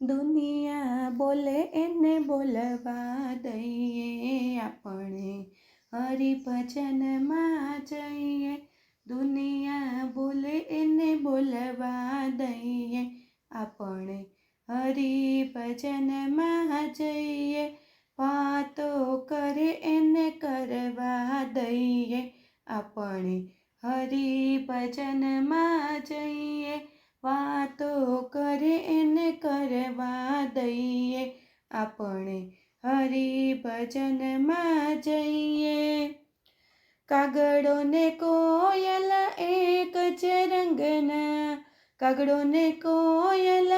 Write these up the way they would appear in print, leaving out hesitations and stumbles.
દુનિયા બોલે એને બોલવા દઈએ આપણે હરિભજનમાં જઈએ. દુનિયા બોલે એને બોલવા દઈએ આપણે હરિભજનમાં જઈએ. વાતો કરે એને કરવા દઈએ આપણે હરિભજનમાં જઈએ. વાતો કરે એને કરવા દઈએ આપણે હરિભજનમાં જઈએ. કાગડો ને કોયલ એક જ રંગના, કાગડો ને કોયલ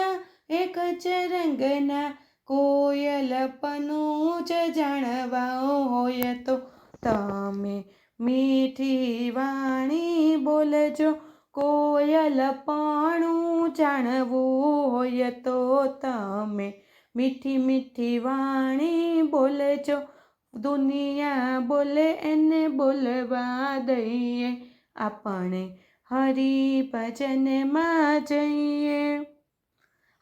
એક જ રંગના. કોયલપણું જ જાણવા હોય તો તમે મીઠી વાણી બોલજો. કોયલપણું જાણવું હોય તો તમે મીઠી મીઠી વાણી બોલજો. દુનિયા બોલે એને બોલવા દઈએ આપણે હરિભજનમાં જઈએ.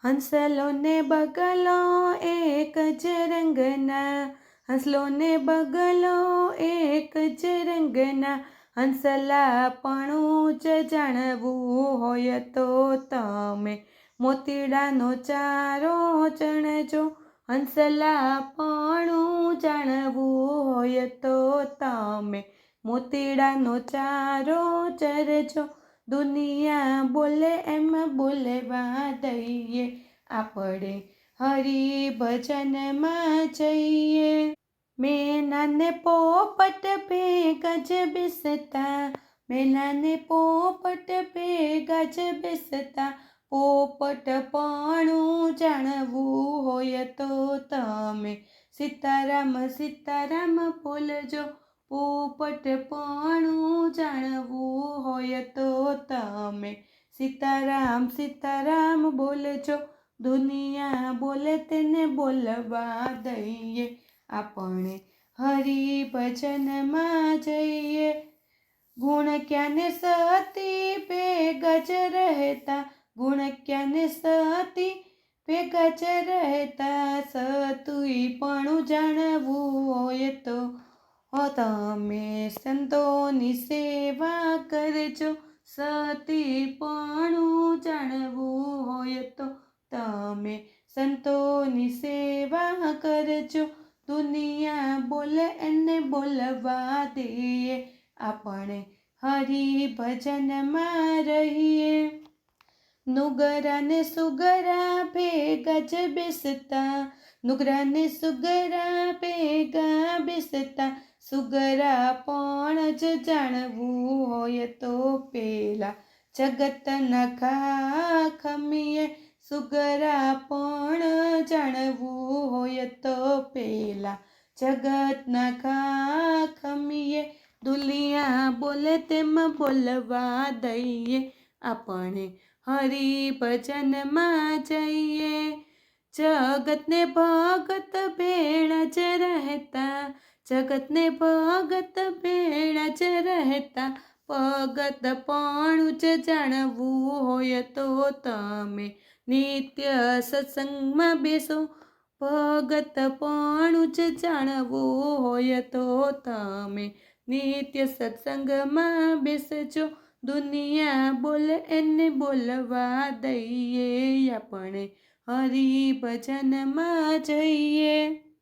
હંસલો ને બગલો એક જ રંગના, હંસલો ને બગલો એક જ રંગના. હંસલાપણું જ જાણવું હોય તો તમે મોતીડાનો ચારો ચણજો. હંસલાપણું જાણવું હોય તો તમે મોતીડાનો ચારો ચરજો. દુનિયા બોલે એમ બોલવા દઈએ આપણે હરિભજનમાં જઈએ. મેના ને પોપટ ભેગા જ બેસતા, મેના ને પોપટ ભેગા જ બેસતા. પોપટપણું જાણવું હોય તો તમે સીતારામ સીતારામ બોલજો. પોપટપણું જાણવું હોય તો તમે સીતારામ સીતારામ બોલજો. દુનિયા બોલે તેને બોલવા દઈએ આપણે હરિભજનમાં જઈએ. ગુણ ક્યાંને સતી ભેગા જ રહેતા, ગુણ ક્યાંને સતી ભેગા જ રહેતા. સતુઈપણું જાણવું હોય તો તમે સંતોની સેવા કરજો. સતીપણું જાણવું હોય તો તમે સંતોની સેવા કરજો. દુનિયા બોલે એને બોલવા દઈએ આપણે હરિભજનમાં રહીએ. નુગરા ને સુગરા ભેગા જ બેસતા, નુગરા ને સુગરા ભેગા બેસતા. સુગરા પણ જ જાણવું હોય તો પેલા જગતના ખાખમીએ. સુગરા પણ જાણવું હોય તો પેલા જગતના ખાખમીએ. દુનિયા બોલે તેમ બોલવા દઈએ આપણે હરિભજનમાં જઈએ. જગતને ભગત ભેળા જ રહેતા, જગતને ભગત ભેળા જ રહેતા. ભગતપણું જ જાણવું હોય તો તમે નિત્ય સત્સંગમાં બેસો. ભગતપણું જ જાણવું હોય તો તમે નિત્ય સત્સંગમાં બેસજો. દુનિયા બોલે એને બોલવા દઈએ આપણે હરિભજનમાં જઈએ.